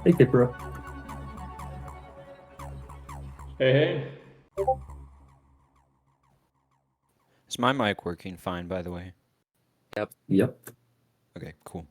Hey, Kid Bro. Hey, hey. Is my mic working fine, by the way? Yep. Okay, cool.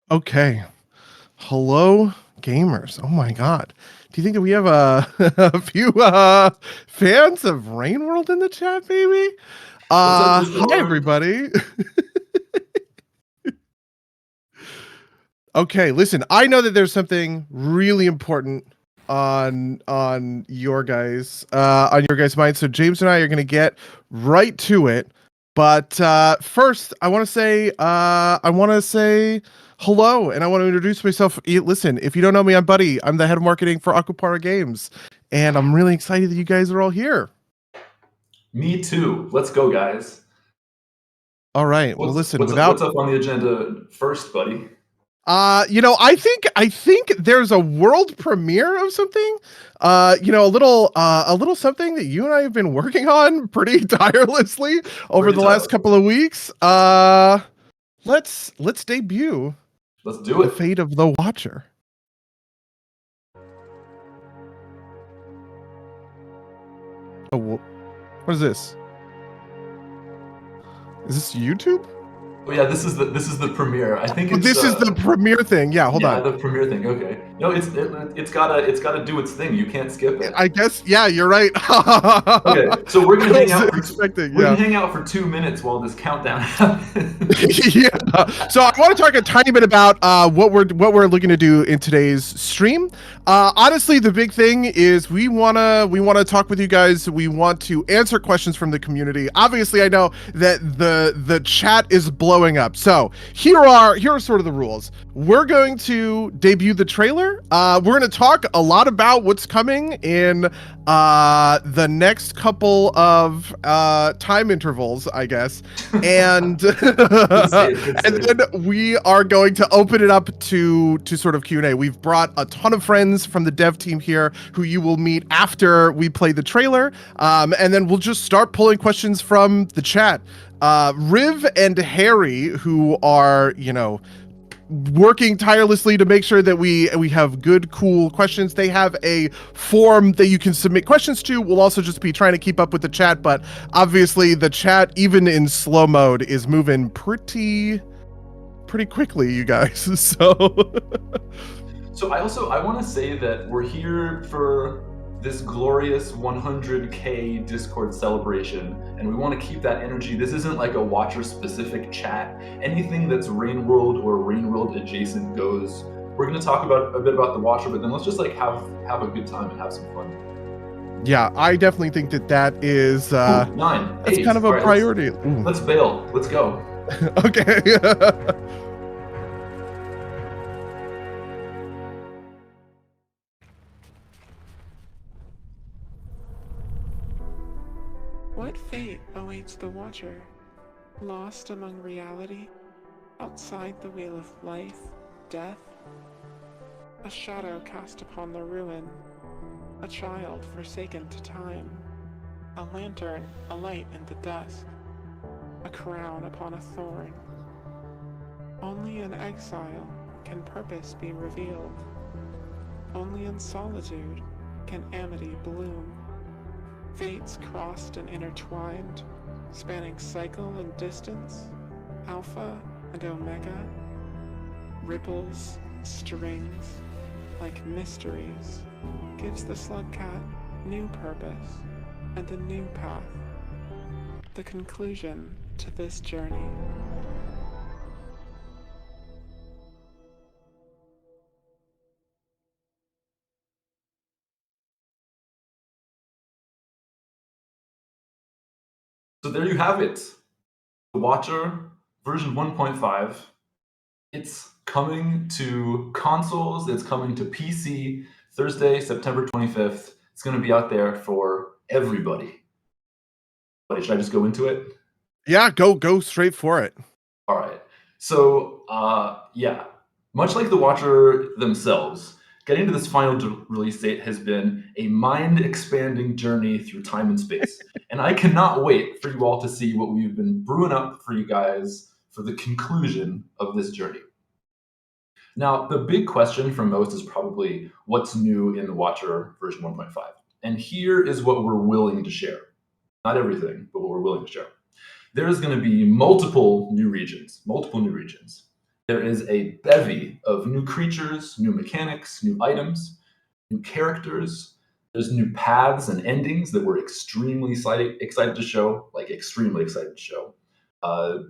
Okay. Hello, gamers. Oh my god. Do you think that we have a few fans of Rain World in the chat, maybe? What's up, Hi Discord? everybody. Okay, listen, I know that there's something really important on your guys' mind. So James and I are gonna get right to it. But first, I want to say hello, and I want to introduce myself. Listen, if you don't know me, I'm Buddy. I'm the head of marketing for Aquapara Games, and I'm really excited that you guys are all here. Me too. Let's go, guys. All right. Well, What's listen, what's up, without what's up on the agenda first, buddy? I think there's a world premiere of something. A little something that you and I have been working on pretty tirelessly over Pretty the last tough. couple of weeks. Let's debut Let's do The it. Fate of the Watcher. Oh, what is this? Is this YouTube? Oh yeah, this is the premiere. I think Oh, it's this is the premiere thing. Yeah, hold yeah, on. the premiere thing. Okay. No, it's gotta do its thing. You can't skip it. I guess, yeah, you're right. Okay, so we're gonna I hang was out for expecting, we're yeah. gonna hang out for 2 minutes while this countdown happens. Yeah. So I want to talk a tiny bit about what we're looking to do in today's stream. Honestly, the big thing is we wanna talk with you guys. We want to answer questions from the community. Obviously, I know that the chat is blowing blowing up. So here are sort of the rules. We're going to debut the trailer. We're going to talk a lot about what's coming in the next couple of time intervals, I guess, and and then we are going to open it up to sort of Q&A. We've brought a ton of friends from the dev team here who you will meet after we play the trailer, and then we'll just start pulling questions from the chat. Riv and Harry, who are, working tirelessly to make sure that we have good, cool questions. They have a form that you can submit questions to. We'll also just be trying to keep up with the chat, but obviously the chat, even in slow mode, is moving pretty quickly, you guys. So I want to say that we're here for this glorious 100K Discord celebration, and we want to keep that energy. This isn't like a Watcher-specific chat. Anything that's Rainworld or Rainworld adjacent goes. We're going to talk a bit about the Watcher, but then let's just like have a good time and have some fun. Yeah, I definitely think that is Ooh, 9, that's 8. kind of a All right, priority. Let's bail. Let's go. Okay. What fate awaits the Watcher? Lost among reality? Outside the wheel of life, death? A shadow cast upon the ruin? A child forsaken to time? A lantern alight in the dusk? A crown upon a thorn? Only in exile can purpose be revealed. Only in solitude can amity bloom. Fates crossed and intertwined, spanning cycle and distance, alpha and omega, ripples, strings, like mysteries, gives the Slugcat new purpose and a new path, the conclusion to this journey. So there you have it. The Watcher version 1.5. It's coming to consoles. It's coming to PC Thursday, September 25th. It's going to be out there for everybody. But should I just go into it? Yeah, go straight for it. All right. So, much like the Watcher themselves, getting to this final release date has been a mind-expanding journey through time and space. And I cannot wait for you all to see what we've been brewing up for you guys for the conclusion of this journey. Now, the big question for most is probably what's new in the Watcher version 1.5. And here is what we're willing to share. Not everything, but what we're willing to share. There is going to be multiple new regions. There is a bevy of new creatures, new mechanics, new items, new characters. There's new paths and endings that we're extremely excited to show,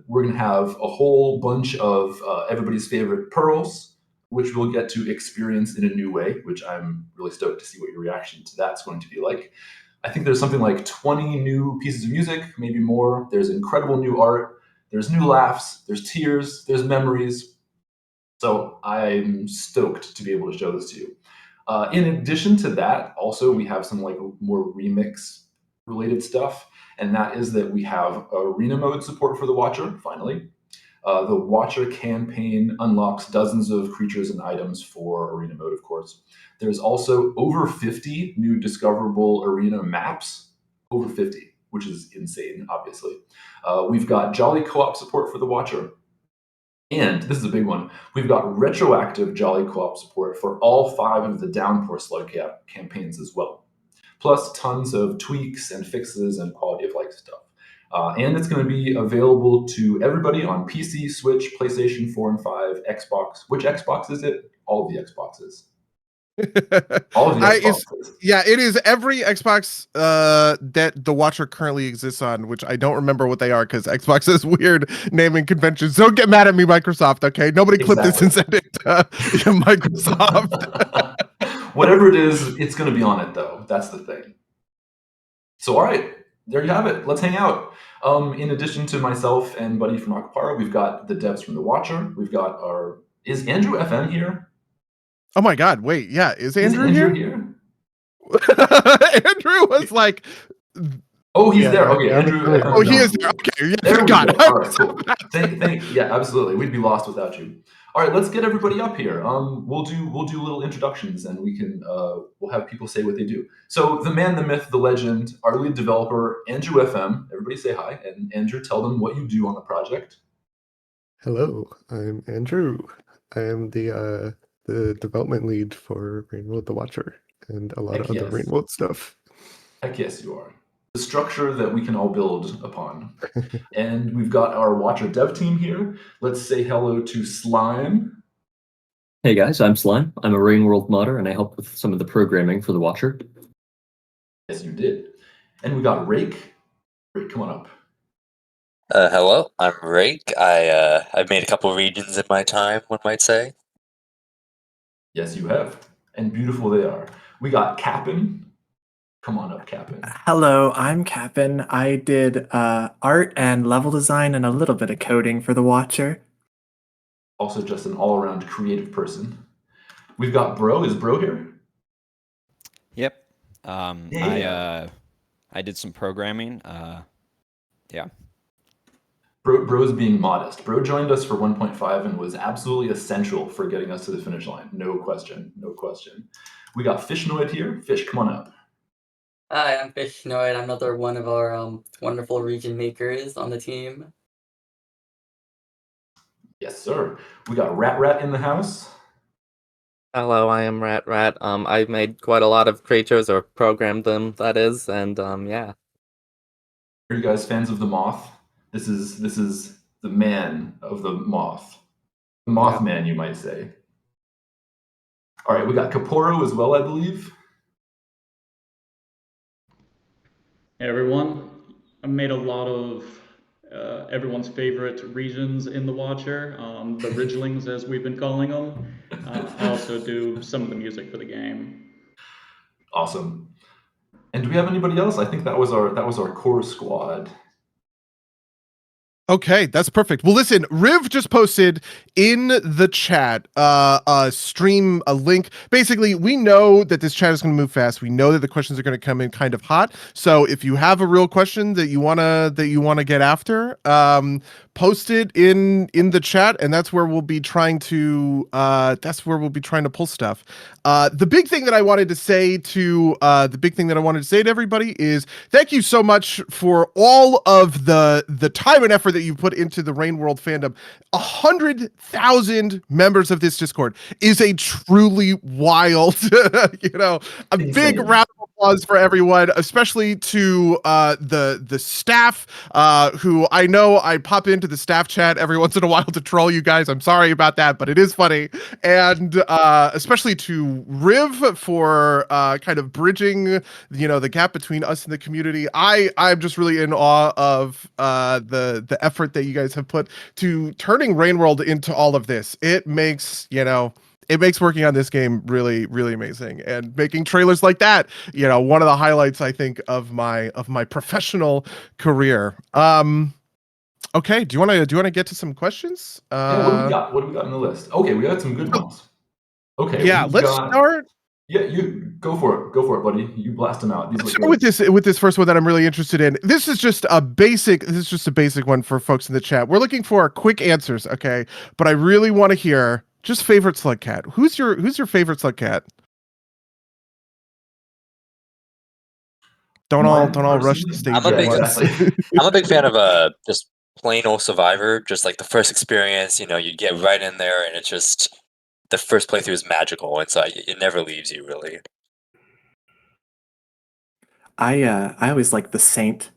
We're going to have a whole bunch of everybody's favorite pearls, which we'll get to experience in a new way, which I'm really stoked to see what your reaction to that's going to be like. I think there's something like 20 new pieces of music, maybe more. There's incredible new art. There's new laughs. There's tears. There's memories. So I'm stoked to be able to show this to you. In addition to that, also we have some like more remix related stuff, and that is that we have arena mode support for the Watcher, finally. The Watcher campaign unlocks dozens of creatures and items for arena mode, of course. There's also over 50 new discoverable arena maps, over 50, which is insane, obviously. We've got Jolly co-op support for the Watcher. And this is a big one. We've got retroactive Jolly co-op support for all 5 of the Downpour Slug campaigns as well. Plus tons of tweaks and fixes and quality of life stuff. And it's going to be available to everybody on PC, Switch, PlayStation 4 and 5, Xbox. Which Xbox is it? All of the Xboxes. All of the Xboxes. It is every Xbox that the Watcher currently exists on, which I don't remember what they are because Xbox has weird naming conventions. Don't get mad at me, Microsoft, okay? Nobody clip this and send it to Microsoft. Whatever it is, it's going to be on it, though. That's the thing. So, all right. there you have it. Let's hang out. In addition to myself and Buddy from Akapara, we've got the devs from The Watcher. We've got our... Is Andrew FM here? Oh my God! Wait, yeah, is Is Andrew here? Andrew was like, Oh, he's Yeah, there. Okay, yeah, Andrew. really. oh, he is there. Okay, yeah, There we God. go. All right, cool. Yeah, absolutely. We'd be lost without you. All right, let's get everybody up here. We'll do little introductions, and we can we'll have people say what they do. So the man, the myth, the legend, our lead developer, Andrew FM. Everybody say hi, and Andrew, tell them what you do on the project. Hello, I'm Andrew. I am the development lead for Rainworld the Watcher and a lot Heck of other yes. Rainworld stuff. Heck yes, you are. The structure that we can all build upon. And we've got our Watcher dev team here. Let's say hello to Slime. Hey guys, I'm Slime. I'm a Rainworld modder, and I help with some of the programming for the Watcher. Yes, you did. And we got Rake. Rake, come on up. Hello, I'm Rake. I've made a couple regions in my time, one might say. Yes, you have. And beautiful they are. We got Cap'n. Come on up, Cap'n. Hello, I'm Cap'n. I did art and level design and a little bit of coding for The Watcher. Also just an all-around creative person. We've got Bro. Is Bro here? Yep. Yeah. I did some programming. Yeah. Bro's being modest. Bro joined us for 1.5 and was absolutely essential for getting us to the finish line. No question. No question. We got Fishnoid here. Fish, come on up. Hi, I'm Fishnoid. I'm another one of our wonderful region makers on the team. Yes, sir. We got Rat in the house. Hello, I am Rat. I've made quite a lot of creatures, or programmed them, that is, and yeah. Are you guys fans of the Moth? This is the man of the Moth. The Mothman, you might say. All right, we got Caporo as well, I believe. Hey everyone, I've made a lot of everyone's favorite regions in the Watcher, the Ridgelings as we've been calling them. I also do some of the music for the game. Awesome. And do we have anybody else? I think that was our core squad. Okay, that's perfect. Well, listen, Riv just posted in the chat a stream, a link. Basically, we know that this chat is going to move fast. We know that the questions are going to come in kind of hot. So if you have a real question that you wanna get after, post it in the chat, and that's where we'll be trying to pull stuff. The big thing that I wanted to say to everybody is thank you so much for all of the time and effort that you put into the Rainworld fandom. 100,000 members of this Discord is a truly wild, a big round of applause for everyone, especially to the staff, who I know I pop into the staff chat every once in a while to troll you guys. I'm sorry about that, but it is funny. And especially to Riv for kind of bridging, the gap between us and the community. I'm just really in awe of the effort that you guys have put to turning Rainworld into all of this. It makes working on this game really, really amazing, and making trailers like that, one of the highlights, I think, of my professional career. Okay, do you want to get to some questions? Yeah, what do we got? What do we got on the list? Okay, we got some good ones. Okay. Yeah, let's start. Yeah, you go for it. Go for it, buddy. You blast them out. Let's start with this first one that I'm really interested in. This is just a basic one for folks in the chat. We're looking for quick answers, okay? But I really want to hear just favorite slug cat. Who's your favorite slug cat? Don't all rush the stage. I'm a big fan of just plain old Survivor. Just like the first experience, you get right in there, and it's just the first playthrough is magical, and so it never leaves you really. I always liked the Saint.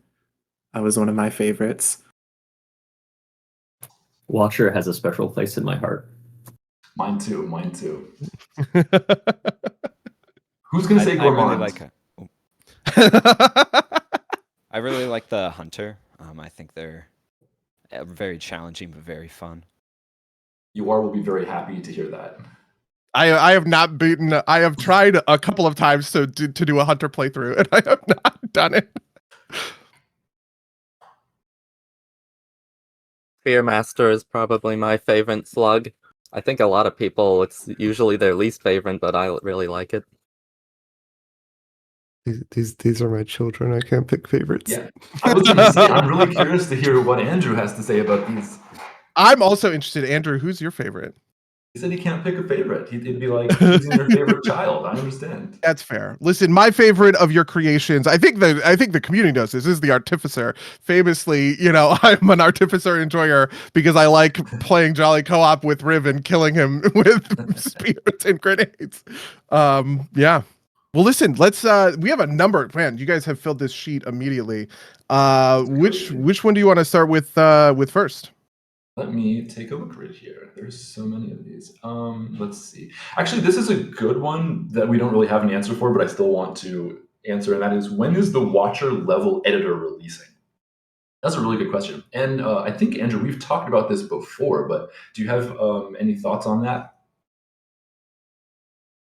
That was one of my favorites. Watcher has a special place in my heart. Mine too. Who's gonna say Gourmand? I really like the Hunter. I think they're very challenging but very fun. Will be very happy to hear that. I have not beaten. I have tried a couple of times to do a Hunter playthrough, and I have not done it. Fearmaster is probably my favorite slug. I think a lot of people, it's usually their least favorite, but I really like it. These are my children. I can't pick favorites. Yeah, I was going to say, I'm really curious to hear what Andrew has to say about these. I'm also interested. Andrew, who's your favorite? He said he can't pick a favorite. It'd be like choosing your favorite child. I understand. That's fair. Listen, my favorite of your creations, I think the community knows this, is the Artificer. Famously, I'm an Artificer enjoyer because I like playing Jolly co-op with Riv and killing him with spears and grenades. Yeah. Well, listen, let's we have a number. Man, you guys have filled this sheet immediately. Which one do you want to start with first? Let me take a look right here. There's so many of these. Let's see. Actually, this is a good one that we don't really have an answer for, but I still want to answer, and that is, when is the Watcher level editor releasing? That's a really good question. And I think, Andrew, we've talked about this before, but do you have any thoughts on that?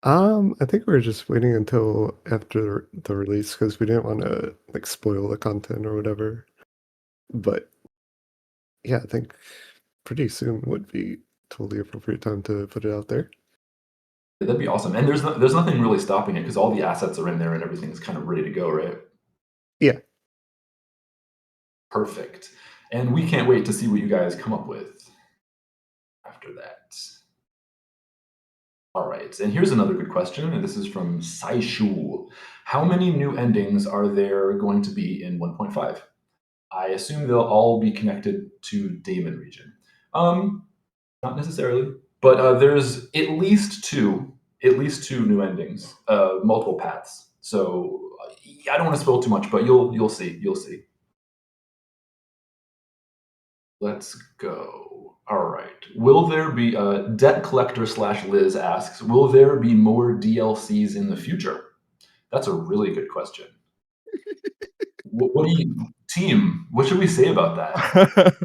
I think we were just waiting until after the release because we didn't want to spoil the content or whatever. But yeah, I think pretty soon would be totally appropriate time to put it out there. That'd be awesome. And there's nothing really stopping it because all the assets are in there and everything's kind of ready to go, right? Yeah. Perfect. And we can't wait to see what you guys come up with after that. All right, and here's another good question, and this is from Saishu. How many new endings are there going to be in 1.5? I assume they'll all be connected to Daemon region. Not necessarily, but there's at least two new endings, multiple paths. So I don't want to spoil too much, but you'll see. Let's go. All right. Will there be Debt Collector / Liz asks, will there be more DLCs in the future? That's a really good question. What do you, team, what should we say about that?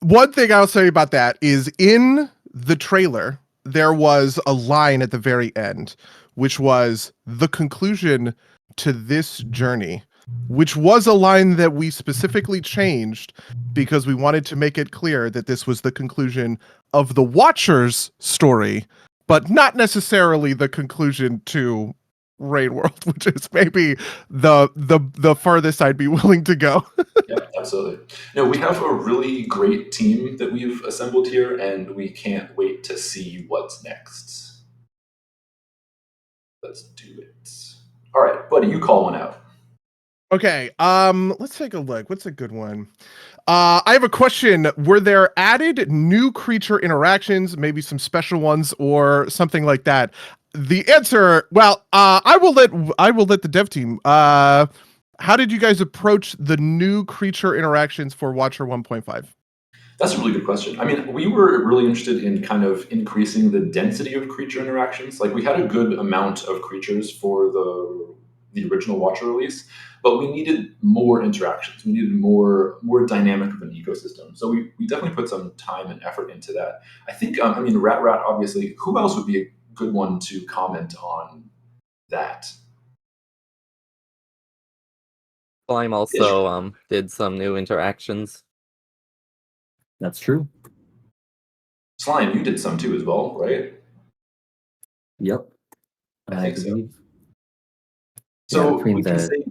One thing I'll say about that is, in the trailer, there was a line at the very end, which was the conclusion to this journey, which was a line that we specifically changed because we wanted to make it clear that this was the conclusion of the Watcher's story, but not necessarily the conclusion to Rain World, which is maybe the farthest I'd be willing to go. Yeah, absolutely. No, we have a really great team that we've assembled here, and we can't wait to see what's next. Let's do it. All right, buddy, you call one out. Okay, let's take a look. What's a good one? I have a question. Were there added new creature interactions, maybe some special ones or something like that? The answer, well, I will let the dev team. How did you guys approach the new creature interactions for Watcher 1.5? That's a really good question. I mean, we were really interested in kind of increasing the density of creature interactions. Like, we had a good amount of creatures for the original Watcher release, but we needed more interactions. We needed more dynamic of an ecosystem. So we definitely put some time and effort into that. I think, I mean, Rat, obviously, who else would be a good one to comment on that? Slime also did some new interactions. That's true. Slime, you did some too as well, right? Yep. I think so. believe. So between we can the- say,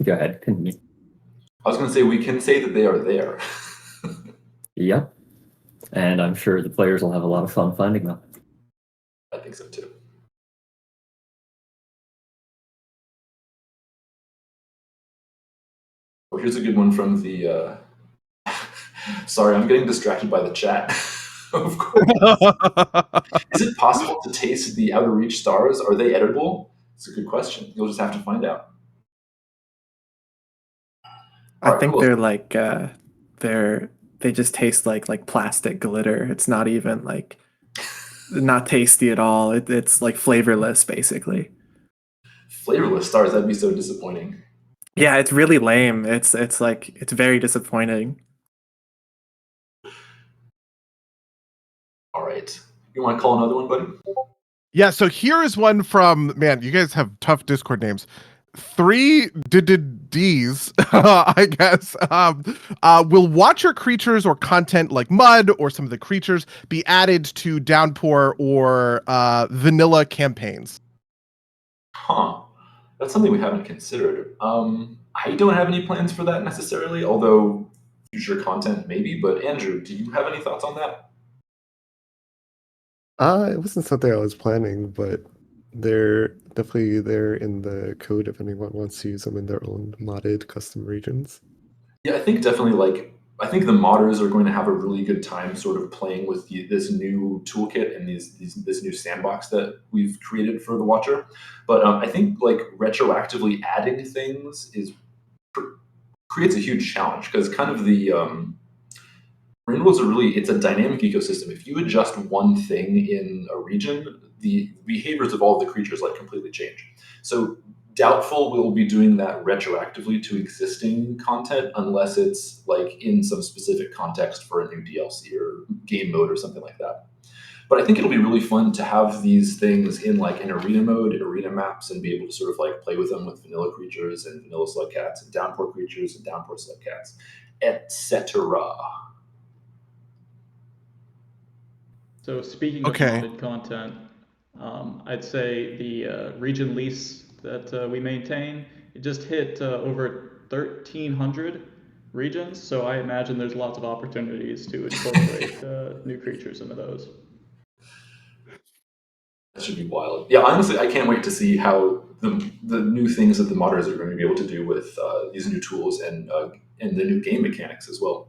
Go ahead. Continue. I was going to say, we can say that they are there. Yep. And I'm sure the players will have a lot of fun finding them. I think so too. Well, here's a good one from the. Sorry, I'm getting distracted by the chat. Of course. Is it possible to taste the Outer Reach stars? Are they edible? It's a good question. You'll just have to find out. I think they're like they just taste like plastic glitter. It's not even like not tasty at all. It's like flavorless, basically. Flavorless stars, that'd be so disappointing. Yeah, it's really lame. It's like it's very disappointing. All right. You want to call another one, buddy? Yeah, so here is one from, man, you guys have tough Discord names. Did D's, I guess. Will Watcher creatures or content like Mud or some of the creatures be added to Downpour or vanilla campaigns? Huh. That's something we haven't considered. I don't have any plans for that necessarily, although future content maybe. But Andrew, do you have any thoughts on that? It wasn't something I was planning, but they're definitely there in the code if anyone wants to use them in their own modded custom regions. Yeah, I think definitely I think the modders are going to have a really good time sort of playing with this new toolkit and this new sandbox that we've created for the Watcher. But I think retroactively adding things creates a huge challenge because kind of the Rainbows it's a dynamic ecosystem. If you adjust one thing in a region, the behaviors of all of the creatures completely change. So doubtful we'll be doing that retroactively to existing content unless it's in some specific context for a new DLC or game mode or something like that. But I think it'll be really fun to have these things in an arena mode, arena maps, and be able to sort of play with them with vanilla creatures and vanilla slug cats and downpour creatures and downpour slug cats, etc. So speaking of Okay. modded content, I'd say the region lease that we maintain, it just hit over 1,300 regions. So I imagine there's lots of opportunities to incorporate new creatures into those. That should be wild. Yeah, honestly, I can't wait to see how the new things that the modders are going to be able to do with these new tools and the new game mechanics as well.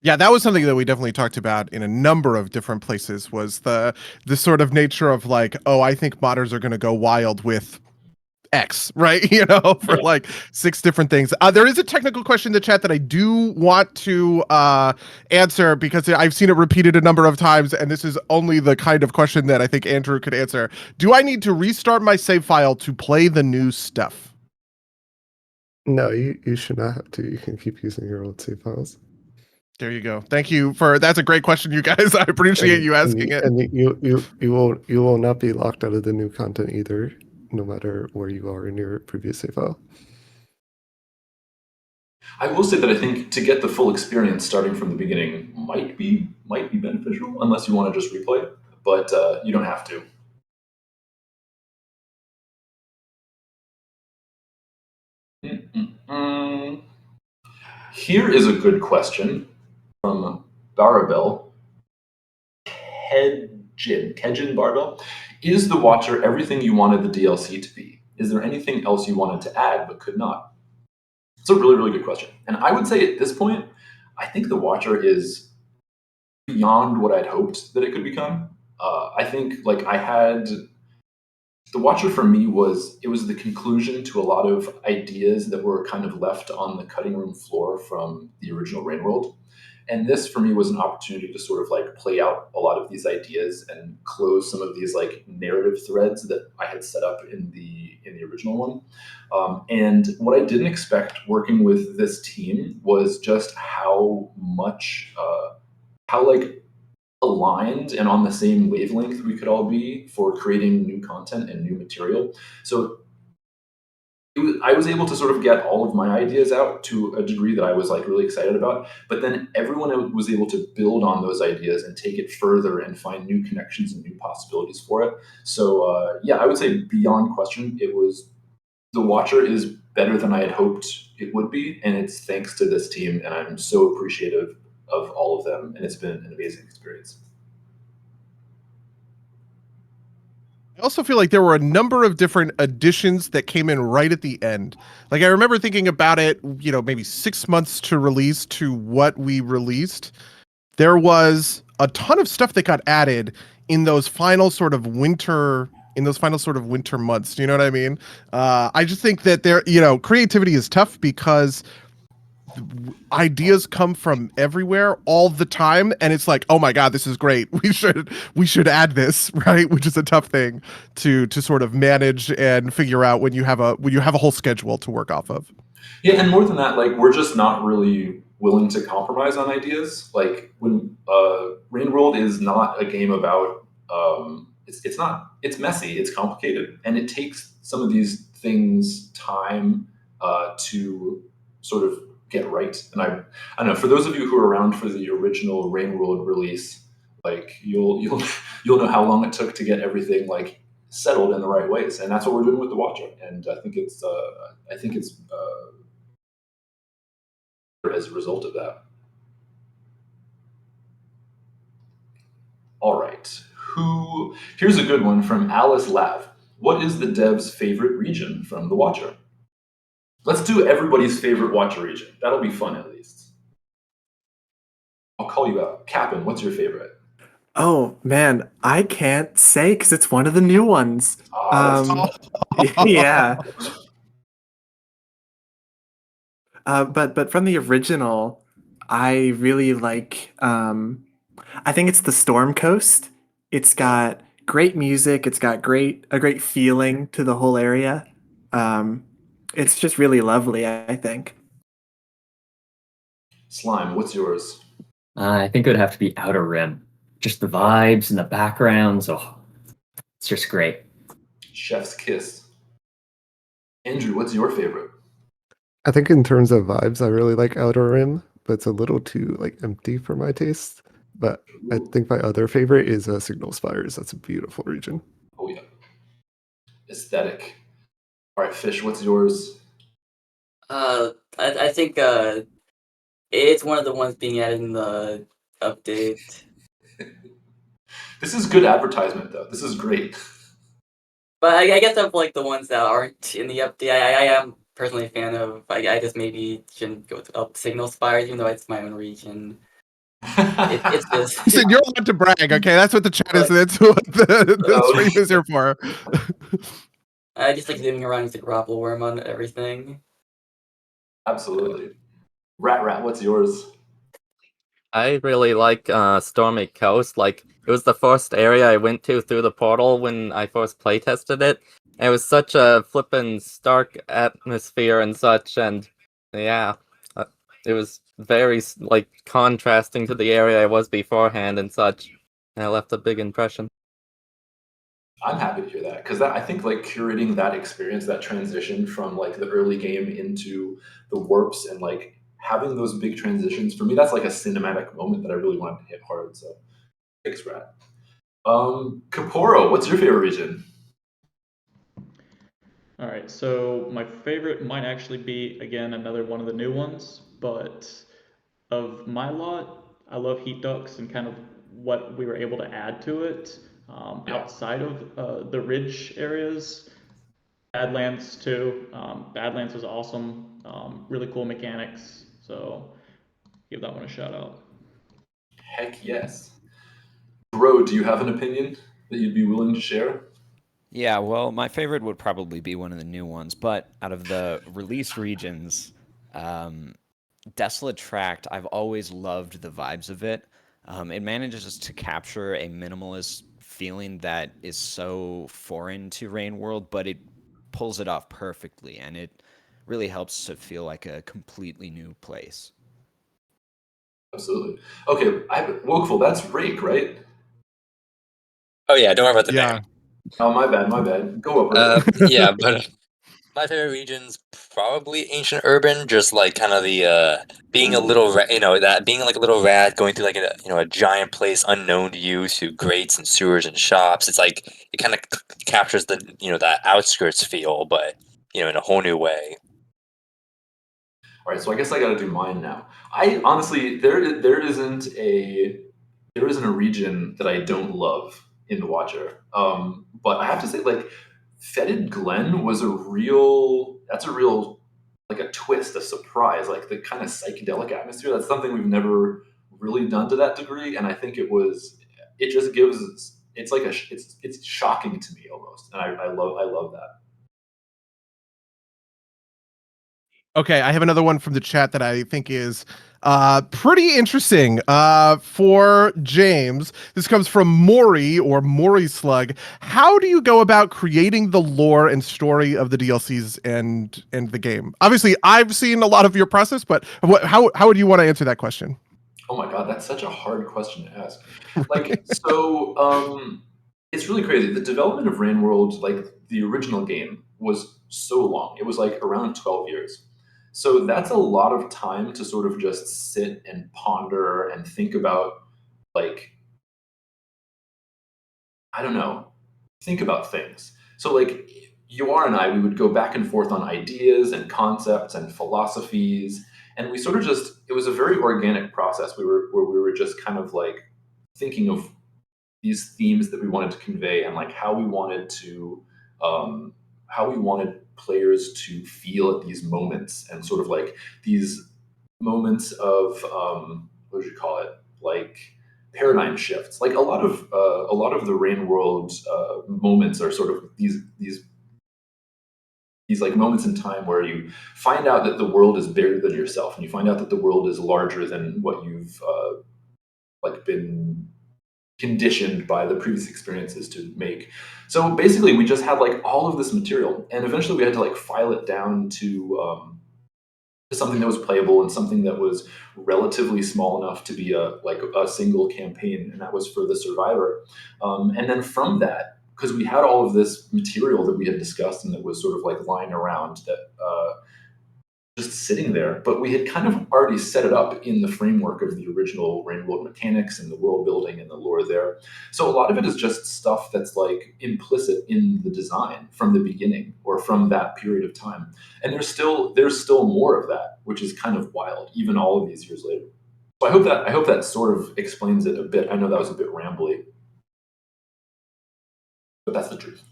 Yeah, that was something that we definitely talked about in a number of different places, was the sort of nature of I think modders are going to go wild with X, right? For 6 different things. There is a technical question in the chat that I do want to answer because I've seen it repeated a number of times, and this is only the kind of question that I think Andrew could answer. Do I need to restart my save file to play the new stuff? No, you should not have to. You can keep using your old save files. There you go. Thank you that's a great question, you guys. I appreciate you asking it. And you will not be locked out of the new content either, no matter where you are in your previous save file. I will say that I think to get the full experience starting from the beginning might be beneficial unless you want to just replay it, but you don't have to. Here is a good question from Barbell. Kejin Barbell. Is the Watcher everything you wanted the DLC to be? Is there anything else you wanted to add but could not? It's a really, really good question. And I would say at this point, I think the Watcher is beyond what I'd hoped that it could become. I think the Watcher for me was the conclusion to a lot of ideas that were kind of left on the cutting room floor from the original Rainworld. And this for me was an opportunity to sort of play out a lot of these ideas and close some of these narrative threads that I had set up in the original one. And what I didn't expect working with this team was just how much aligned and on the same wavelength we could all be for creating new content and new material. So I was able to sort of get all of my ideas out to a degree that I was really excited about, but then everyone was able to build on those ideas and take it further and find new connections and new possibilities for it. So yeah, I would say beyond question, the Watcher is better than I had hoped it would be, and it's thanks to this team, and I'm so appreciative of all of them, and it's been an amazing experience. I also feel like there were a number of different additions that came in right at the end. I remember thinking about it, maybe 6 months to release to what we released. There was a ton of stuff that got added in those final sort of winter months. Do you know what I mean? I just think that creativity is tough because ideas come from everywhere all the time, and it's oh my god, this is great, we should add this, right? Which is a tough thing to sort of manage and figure out when you have a whole schedule to work off of. Yeah, and more than that, we're just not really willing to compromise on ideas. When Rainworld is not a game about it's messy, it's complicated, and it takes some of these things time to sort of get right. And I don't know, for those of you who are around for the original Rain World release, like you'll know how long it took to get everything like settled in the right ways, and that's what we're doing with the Watcher. And I think it's as a result of that. All right, here's a good one from Alice Lav. What is the dev's favorite region from the Watcher? Let's do everybody's favorite Watcher region. That'll be fun, at least. I'll call you out. Captain, what's your favorite? Oh man, I can't say because it's one of the new ones. Yeah. But from the original, I really like. I think it's the Storm Coast. It's got great music. It's got a great feeling to the whole area. It's just really lovely, I think. Slime, what's yours? I think it would have to be Outer Rim. Just the vibes and the backgrounds. Oh, it's just great. Chef's kiss. Andrew, what's your favorite? I think in terms of vibes, I really like Outer Rim, but it's a little too like empty for my taste. But I think my other favorite is Signal Spires. That's a beautiful region. Oh yeah. Aesthetic. All right, Fish, what's yours? I think it's one of the ones being added in the update. This is good advertisement, though. This is great. But I guess of like the ones that aren't in the update, I am personally a fan of. I just maybe shouldn't go with Signal Spires, even though it's my own region. It's just. Listen, you're allowed to brag, okay? That's what the chat is. That's what the stream is here for. I just like zooming around with the grapple worm on everything. Absolutely. Rat, what's yours? I really like Stormy Coast. Like, it was the first area I went to through the portal when I first playtested it. It was such a flippin' stark atmosphere and such, and yeah, it was very like contrasting to the area I was beforehand and such. And it left a big impression. I'm happy to hear that, because I think like curating that experience, that transition from like the early game into the warps and like having those big transitions, for me, that's like a cinematic moment that I really wanted to hit hard. So thanks, Rat. Kaporo, what's your favorite region? All right, so my favorite might actually be, again, another one of the new ones, but of my lot, I love Heat Ducks and kind of what we were able to add to it outside of the ridge areas. Badlands too. Badlands was awesome. Really cool mechanics. So give that one a shout out. Heck yes. Bro, do you have an opinion that you'd be willing to share? Yeah, well, my favorite would probably be one of the new ones, but out of the released regions, Desolate Tract, I've always loved the vibes of it. It manages to capture a minimalist feeling that is so foreign to Rain World, but it pulls it off perfectly, and it really helps to feel like a completely new place. Absolutely. Okay, Wokeful, that's Rake, right? Oh yeah, don't worry about the name. Oh, my bad. Go up. Yeah, but my favorite region's probably Ancient Urban, just like kind of the being a little being like a little rat going through like a giant place unknown to you through grates and sewers and shops. It's like it kind of captures the that outskirts feel, but in a whole new way. All right, so I guess I got to do mine now. I honestly, there isn't a region that I don't love in the Watcher. But I have to say, like, Fetid Glen was a real like a twist, a surprise, like the kind of psychedelic atmosphere. That's something we've never really done to that degree, and I think it's shocking to me almost, and I love that. Okay, I have another one from the chat that I think is pretty interesting for James. This comes from Maury or Maury Slug. How do you go about creating the lore and story of the DLCs and the game? Obviously, I've seen a lot of your process, but how would you want to answer that question? Oh my god, that's such a hard question to ask. Like, so It's really crazy. The development of Rain World, like the original game, was so long. It was like around 12 years. So that's a lot of time to sort of just sit and ponder and think about, like, I don't know, think about things. So like Yoar and I, we would go back and forth on ideas and concepts and philosophies, and we sort of just, it was a very organic process. Where we were just kind of like thinking of these themes that we wanted to convey and like how we wanted players to feel at these moments, and sort of like these moments of what would you call it, like paradigm shifts. Like a lot of the Rain World moments are sort of these like moments in time where you find out that the world is bigger than yourself, and you find out that the world is larger than what you've like been conditioned by the previous experiences to make. So basically, we just had like all of this material, and eventually we had to like file it down to something that was playable and something that was relatively small enough to be a single campaign, and that was for the Survivor. And then from that, because we had all of this material that we had discussed and that was sort of like lying around, that just sitting there, but we had kind of already set it up in the framework of the original Rain World mechanics and the world building and the lore there. So a lot of it is just stuff that's like implicit in the design from the beginning or from that period of time. And there's still more of that, which is kind of wild, even all of these years later. So I hope that sort of explains it a bit. I know that was a bit rambly, but that's the truth.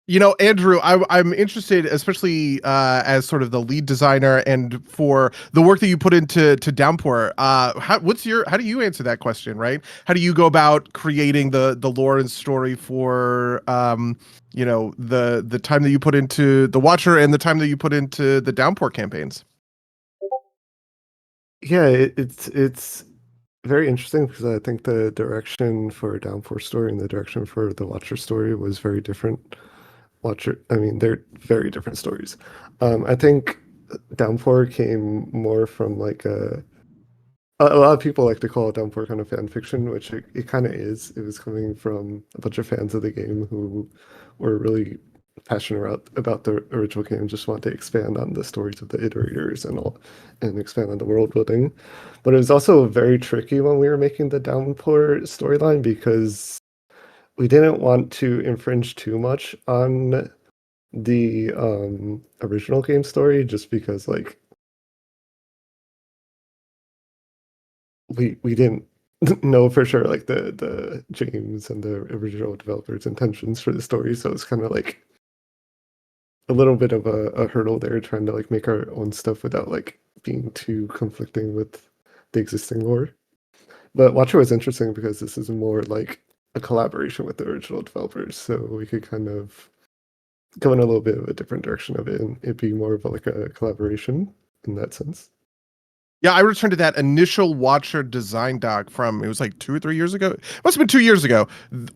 You know, Andrew, I'm interested, especially as sort of the lead designer and for the work that you put into Downpour. How do you answer that question, right? How do you go about creating the lore and story for the time that you put into the Watcher and the time that you put into the Downpour campaigns? Yeah, it's very interesting because I think the direction for Downpour story and the direction for the Watcher story was very different. They're very different stories. I think Downpour came more from like a lot of people like to call it Downpour kind of fan fiction, which it kind of is. It was coming from a bunch of fans of the game who were really passionate about the original game, just want to expand on the stories of the iterators and expand on the world building. But it was also very tricky when we were making the Downpour storyline because we didn't want to infringe too much on the original game story, just because like we didn't know for sure like the James and the original developers' intentions for the story, so it's kind of like a little bit of a hurdle there, trying to like make our own stuff without like being too conflicting with the existing lore. But Watcher was interesting because this is more like a collaboration with the original developers, so we could kind of go in a little bit of a different direction of it, and it be more of like a collaboration in that sense. Yeah, I returned to that initial Watcher design doc from, it was like 2 or 3 years ago. It must have been 2 years ago.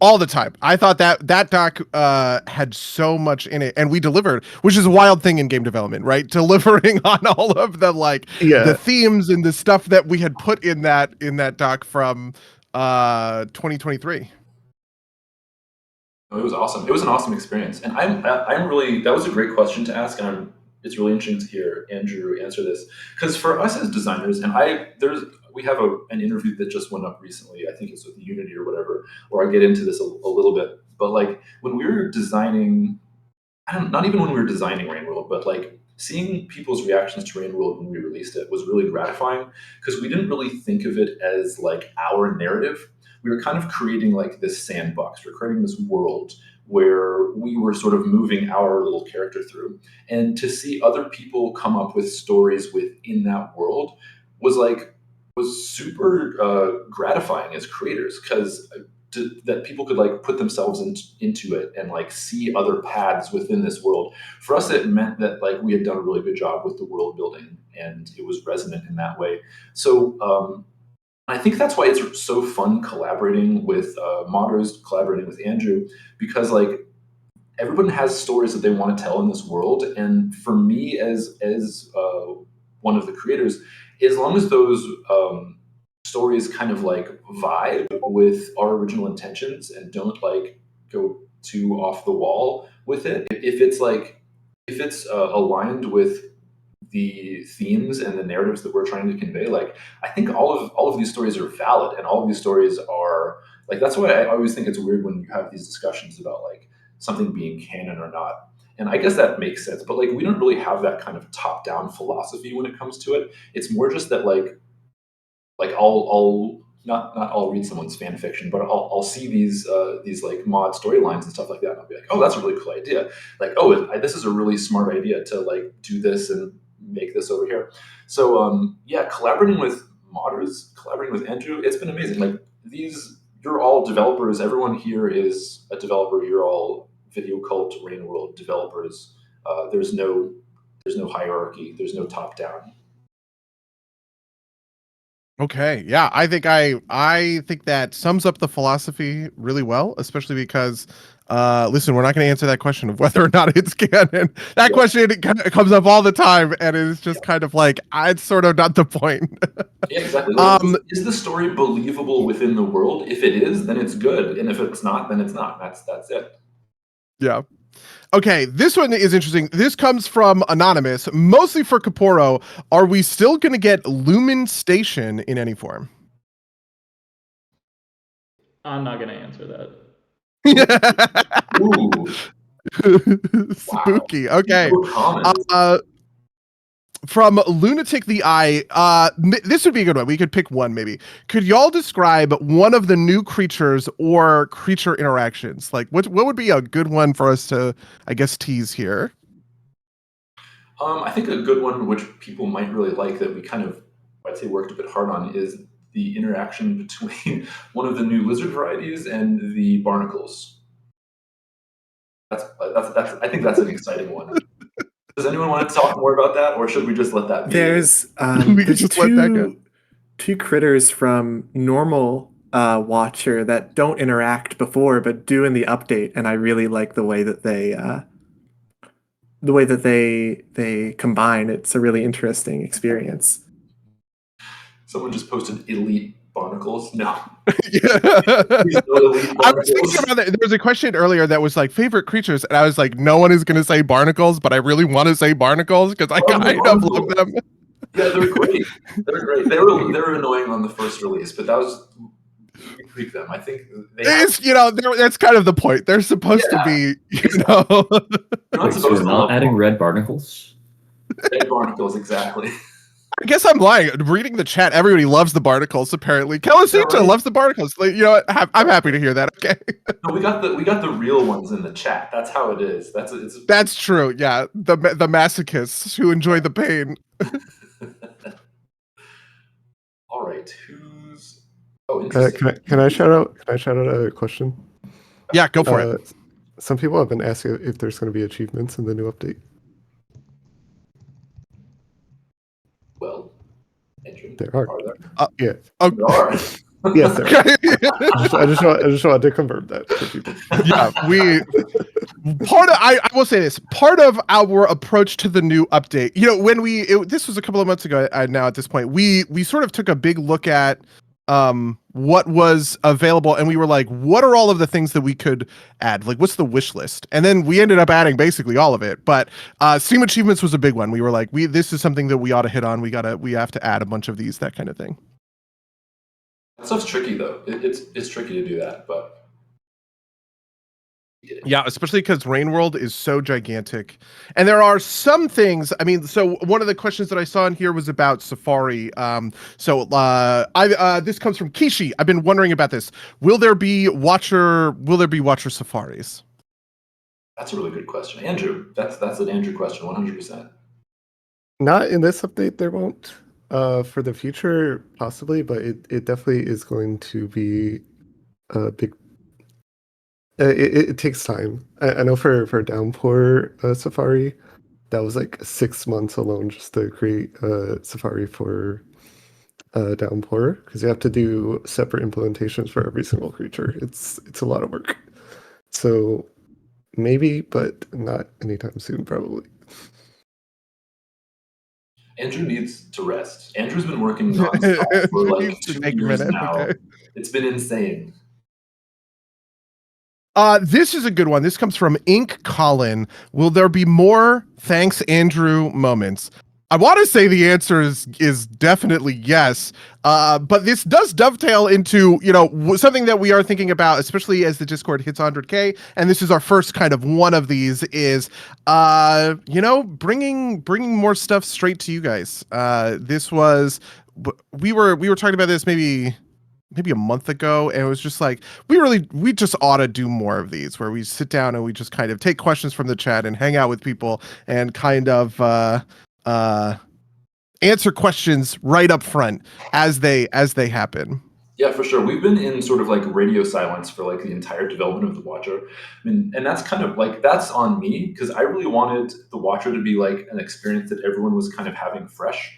All the time. I thought that doc had so much in it, and we delivered, which is a wild thing in game development, right? Delivering on all of the the themes and the stuff that we had put in that doc from 2023. It was awesome. It was an awesome experience, and I'm really, that was a great question to ask, and it's really interesting to hear Andrew answer this, because for us as designers, and we have an interview that just went up recently. I think it's with Unity or whatever, where I get into this a little bit. But like when we were designing, not even when we were designing Rain World, but like seeing people's reactions to Rain World when we released it was really gratifying, because we didn't really think of it as like our narrative. We were kind of creating like this sandbox. We're creating this world where we were sort of moving our little character through. And to see other people come up with stories within that world was super gratifying as creators, because that people could like put themselves into it and like see other paths within this world. For us, it meant that like we had done a really good job with the world building, and it was resonant in that way. So I think that's why it's so fun collaborating with modders, collaborating with Andrew, because like everyone has stories that they want to tell in this world. And for me, as one of the creators, as long as those stories kind of like vibe with our original intentions and don't like go too off the wall with it. If it's aligned with the themes and the narratives that we're trying to convey, like I think all of these stories are valid, and all of these stories are like, that's why I always think it's weird when you have these discussions about like something being canon or not. And I guess that makes sense, but like we don't really have that kind of top-down philosophy when it comes to it. It's more just that like I'll I'll read someone's fan fiction, but I'll see these like mod storylines and stuff like that, and I'll be like, oh, that's a really cool idea. Like, oh, this is a really smart idea to like do this and make this over here. So yeah, collaborating with modders, collaborating with Andrew, it's been amazing. Like you're all developers. Everyone here is a developer. You're all Video Cult, Rain World developers. There's no hierarchy. There's no top down. Okay, yeah, I think that sums up the philosophy really well, especially because listen, we're not going to answer that question of whether or not it's canon. That question it comes up all the time, and it's just kind of like it's sort of not the point. Yeah, exactly. Is the story believable within the world? If it is, then it's good, and if it's not, then it's not. That's it. Yeah. Okay, this one is interesting. This comes from Anonymous, mostly for Kaporo. Are we still going to get Lumen Station in any form? I'm not going to answer that. Ooh. Spooky. Okay. No comments. From Lunatic the Eye, this would be a good one. We could pick one, maybe. Could y'all describe one of the new creatures or creature interactions? Like, what would be a good one for us to, I guess, tease here? I think a good one, which people might really like, that we kind of, I'd say, worked a bit hard on, is the interaction between one of the new lizard varieties and the barnacles. I think that's an exciting one. Does anyone want to talk more about that, or should we just let that be? There's two critters from normal Watcher that don't interact before, but do in the update, and I really like the way that they combine. It's a really interesting experience. Someone just posted elite barnacles. No. Yeah. I was thinking about that. There was a question earlier that was like favorite creatures, and I was like, no one is going to say barnacles, but I really want to say barnacles because I kind of love them. Yeah, they're great. They're great. They were annoying on the first release, but that was we tweaked them. I think that's kind of the point. They're supposed to be, Wait, so we're not adding red barnacles? Red barnacles, exactly. I guess I'm lying. Reading the chat, everybody loves the barnacles. Apparently, Kelasita loves the barnacles. Like, you know what? I'm happy to hear that. Okay. No, we got the real ones in the chat. That's how it is. That's true. Yeah, the masochists who enjoy the pain. All right, interesting. Can I shout out a question? Yeah, go for it. Some people have been asking if there's going to be achievements in the new update. Well, Andrew, there are. There? Yeah. There are. Yes, there are. I just wanted to confirm that for people. Yeah, I will say this, part of our approach to the new update, when this was a couple of months ago now at this point, we sort of took a big look at what was available, and we were like, what are all of the things that we could add? Like, what's the wish list? And then we ended up adding basically all of it. But Steam achievements was a big one. We were like, this is something that we ought to hit on. We have to add a bunch of these, that kind of thing. That stuff's tricky though. It's tricky to do that, but yeah, especially because Rain World is so gigantic, and there are some things. I mean, so one of the questions that I saw in here was about Safari. This comes from Kishi. I've been wondering about this. Will there be Watcher safaris? That's a really good question, Andrew. That's an Andrew question, 100%. Not in this update, there won't. For the future, possibly, but it definitely is going to be a big. It takes time. I know for Downpour Safari, that was like 6 months alone just to create Safari for Downpour, because you have to do separate implementations for every single creature. It's a lot of work. So maybe, but not anytime soon, probably. Andrew needs to rest. Andrew's been working nonstop for like Needs to 2 take a years minute, now. okay. It's been insane. This is a good one. This comes from Ink Colin. Will there be more thanks Andrew moments? I want to say the answer is definitely yes. But this does dovetail into, something that we are thinking about, especially as the Discord hits 100K. And this is our first kind of one of these is, bringing more stuff straight to you guys. This was, we were talking about this maybe a month ago, and it was just like we just ought to do more of these where we sit down and we just kind of take questions from the chat and hang out with people and kind of answer questions right up front as they happen. Yeah, for sure. We've been in sort of like radio silence for like the entire development of the Watcher. I mean, and that's kind of like, that's on me because I really wanted the Watcher to be like an experience that everyone was kind of having fresh.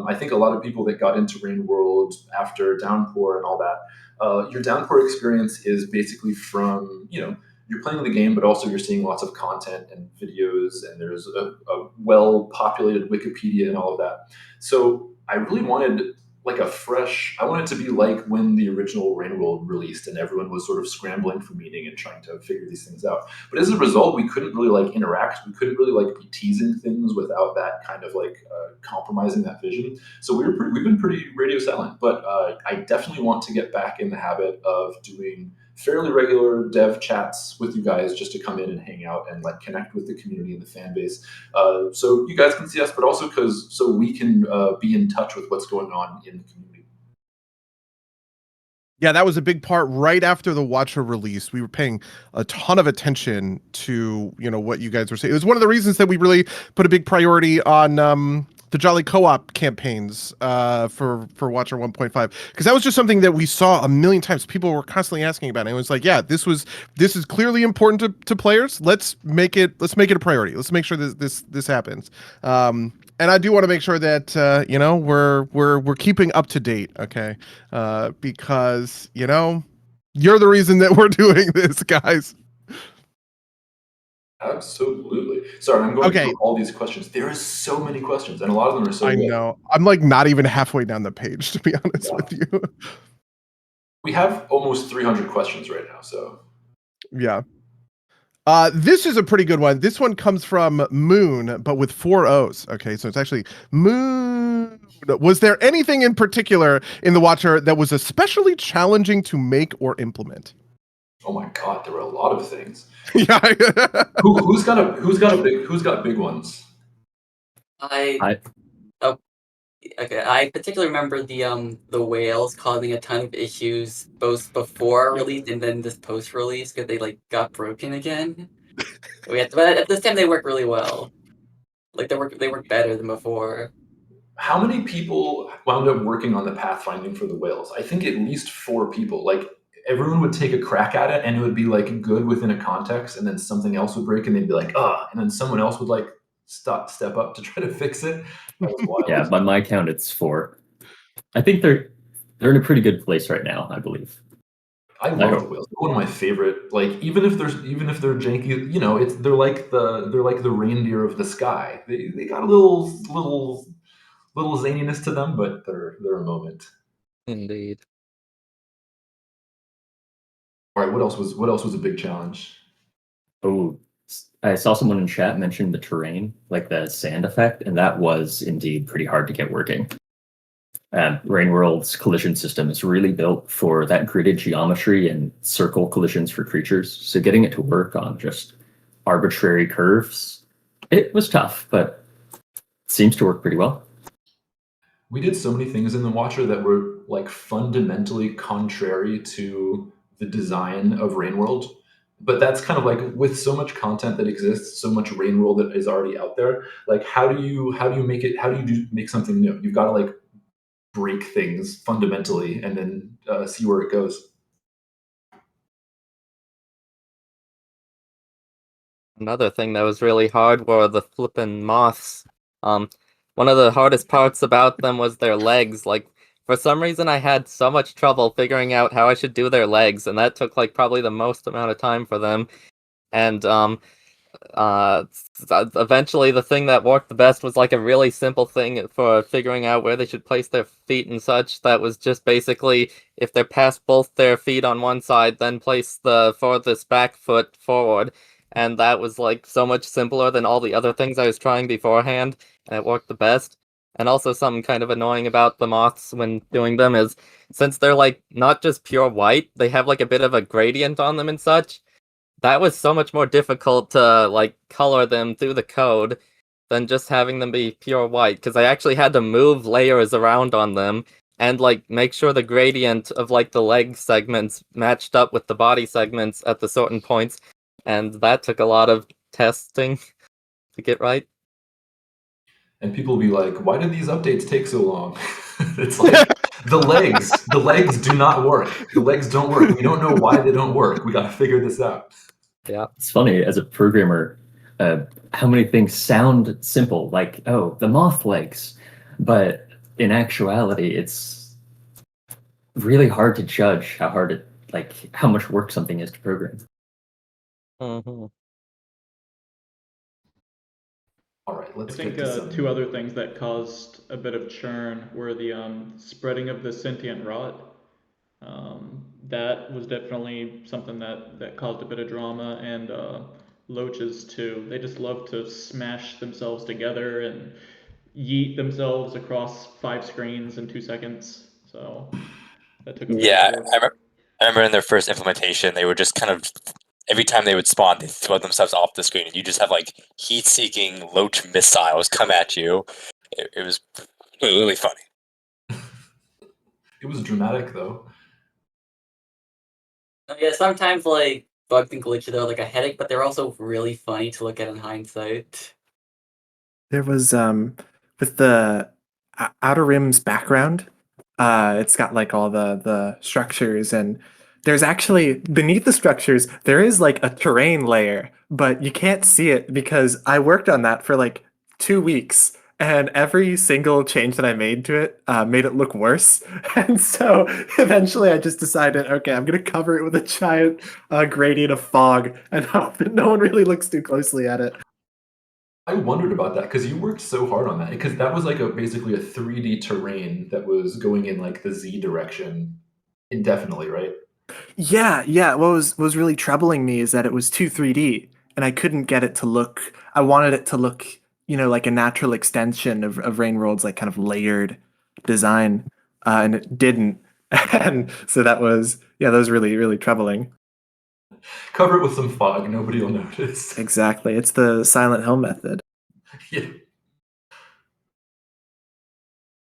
I think a lot of people that got into Rain World after Downpour and all that, your Downpour experience is basically from, you're playing the game, but also you're seeing lots of content and videos, and there's a well-populated Wikipedia and all of that. So I really wanted like I want it to be like when the original Rain World released and everyone was sort of scrambling for meaning and trying to figure these things out. But as a result, we couldn't really like interact. We couldn't really like be teasing things without that kind of like compromising that vision. So we've been pretty radio silent, but I definitely want to get back in the habit of doing fairly regular dev chats with you guys just to come in and hang out and like connect with the community and the fan base. So you guys can see us, but also so we can be in touch with what's going on in the community. Yeah, that was a big part right after the Watcher release. We were paying a ton of attention to, what you guys were saying. It was one of the reasons that we really put a big priority on the Jolly co-op campaigns for Watcher 1.5, because that was just something that we saw a million times. People were constantly asking about it. It was like, yeah, this is clearly important to players. Let's make it a priority. Let's make sure this happens. And I do want to make sure that we're keeping up to date, okay? Because you're the reason that we're doing this, guys. Absolutely. Sorry, I'm going through all these questions. There are so many questions, and a lot of them are so I good. know. I'm like not even halfway down the page, to be honest with you. We have almost 300 questions right now, so. Yeah. This is a pretty good one. This one comes from Moon, but with 4 O's. Okay, so it's actually Moon. Was there anything in particular in the Watcher that was especially challenging to make or implement? Oh my God, there were a lot of things. Yeah. Who's got big ones? I particularly remember the whales causing a ton of issues both before release and then this post release because they like got broken again. But at this time they work really well. Like they work better than before. How many people wound up working on the pathfinding for the whales? I think at least 4 people. Like everyone would take a crack at it and it would be like good within a context, and then something else would break and they'd be like, and then someone else would like step up to try to fix it. That was wild. Yeah, by my count, it's 4. I think they're in a pretty good place right now, I believe. I love the whales. They're one of my favorite. Like even if they're janky, they're like the reindeer of the sky. They got a little zaniness to them, but they're a moment. Indeed. All right, what else was a big challenge? Oh, I saw someone in chat mention the terrain, like the sand effect, and that was indeed pretty hard to get working. Rain World's collision system is really built for that gridded geometry and circle collisions for creatures. So getting it to work on just arbitrary curves, it was tough, but it seems to work pretty well. We did so many things in the Watcher that were like fundamentally contrary to the design of Rain World. But that's kind of like with so much content that exists, so much Rain World that is already out there. Like, how do you make something new? You've got to like break things fundamentally and then see where it goes. Another thing that was really hard were the flippin' moths. One of the hardest parts about them was their legs. Like, for some reason, I had so much trouble figuring out how I should do their legs, and that took like probably the most amount of time for them. And eventually the thing that worked the best was like a really simple thing for figuring out where they should place their feet and such. That was just basically if they're past both their feet on one side, then place the farthest back foot forward. And that was like so much simpler than all the other things I was trying beforehand, and it worked the best. And also something kind of annoying about the moths when doing them is since they're like not just pure white, they have like a bit of a gradient on them and such. That was so much more difficult to like color them through the code than just having them be pure white, because I actually had to move layers around on them and like make sure the gradient of like the leg segments matched up with the body segments at the certain points, and that took a lot of testing to get right. And people will be like, why did these updates take so long? It's like the legs do not work. The legs don't work. We don't know why they don't work. We got to figure this out. Yeah. It's funny, as a programmer, how many things sound simple, like, oh, the moth legs. But in actuality, it's really hard to judge how much work something is to program. Mm-hmm. All right, I let's think get to some... two other things that caused a bit of churn were the spreading of the sentient rot. That was definitely something that caused a bit of drama, and loaches too. They just love to smash themselves together and yeet themselves across 5 screens in 2 seconds. So that took a bit Yeah, of work. I remember in their first implementation, they were just kind of every time they would spawn, they throw themselves off the screen, and you just have like heat-seeking loach missiles come at you. It was really funny. It was dramatic though. Yeah, sometimes like bugs and glitches are like a headache, but they're also really funny to look at in hindsight. There was with the Outer Rim's background, it's got like all the structures, and there's actually beneath the structures there is like a terrain layer, but you can't see it because I worked on that for like 2 weeks. And every single change that I made to it made it look worse. And so eventually I just decided, okay, I'm going to cover it with a giant gradient of fog and hope that no one really looks too closely at it. I wondered about that because you worked so hard on that, because that was like basically a 3D terrain that was going in like the Z direction indefinitely, right? Yeah. What was really troubling me is that it was too 3D, and I couldn't get it to look. I wanted it to look, like a natural extension of Rain World's like kind of layered design, and it didn't. And so that was really really troubling. Cover it with some fog, nobody will notice. Exactly, it's the Silent Hill method. Yeah.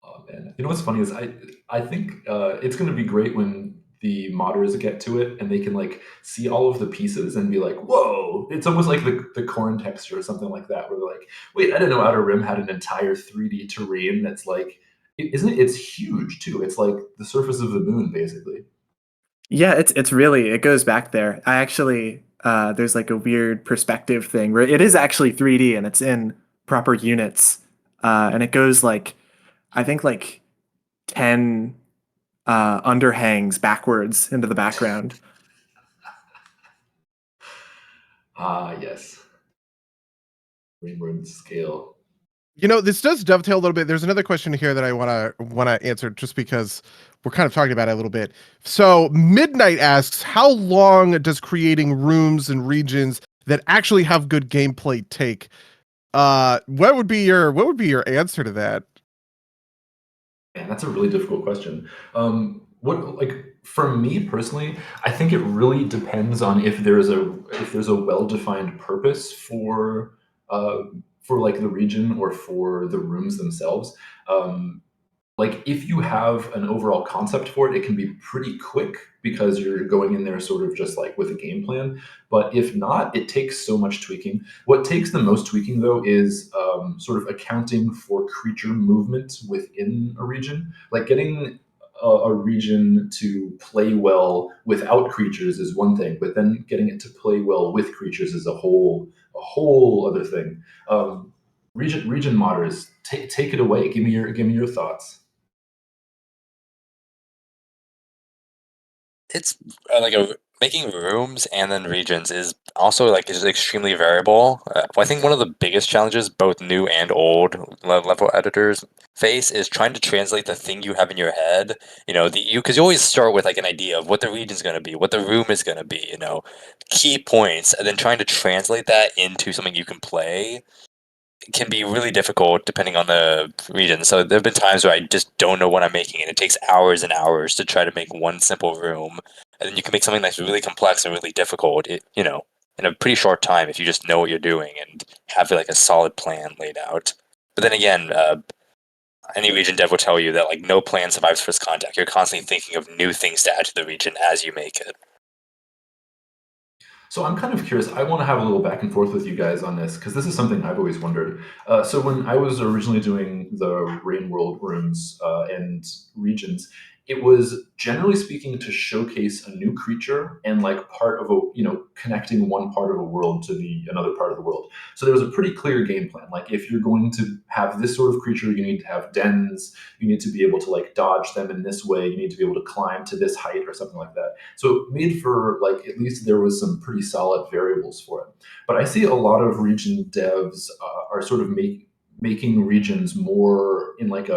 Oh man, you know what's funny is I think it's gonna be great when the modders get to it and they can like see all of the pieces and be like, whoa! It's almost like the corn texture or something like that, where they're like, wait, I didn't know Outer Rim had an entire 3D terrain that's like, isn't it? It's huge too. It's like the surface of the moon, basically. Yeah, it's really, it goes back there. I actually there's like a weird perspective thing where it is actually 3D and it's in proper units, and it goes like I think like 10 underhangs backwards into the background. Ah, yes. Rainbow scale. This does dovetail a little bit. There's another question here that I wanna answer just because we're kind of talking about it a little bit. So Midnight asks, how long does creating rooms and regions that actually have good gameplay take? What would be your answer to that? Man, that's a really difficult question. For me personally, I think it really depends on if there's a well-defined purpose for like the region or for the rooms themselves. Like if you have an overall concept for it, it can be pretty quick because you're going in there sort of just like with a game plan. But if not, it takes so much tweaking. What takes the most tweaking though is sort of accounting for creature movement within a region. Like getting a region to play well without creatures is one thing, but then getting it to play well with creatures is a whole other thing. Region modders, take it away. Give me your thoughts. It's like making rooms and then regions is also like is extremely variable. I think one of the biggest challenges both new and old level editors face is trying to translate the thing you have in your head. Because you always start with like an idea of what the region's going to be, what the room is going to be. Key points, and then trying to translate that into something you can play can be really difficult depending on the region. So there have been times where I just don't know what I'm making, and it takes hours and hours to try to make one simple room, and then you can make something that's really complex and really difficult. In a pretty short time if you just know what you're doing and have like a solid plan laid out. But then again, any region dev will tell you that like no plan survives first contact. You're constantly thinking of new things to add to the region as you make it. So I'm kind of curious. I want to have a little back and forth with you guys on this because this is something I've always wondered. So when I was originally doing the Rain World rooms and regions, it was generally speaking to showcase a new creature and like part of connecting one part of a world to another part of the world. So there was a pretty clear game plan. Like if you're going to have this sort of creature, you need to have dens. You need to be able to like dodge them in this way. You need to be able to climb to this height or something like that. So it made for like at least there was some pretty solid variables for it. But I see a lot of region devs are sort of making regions more in like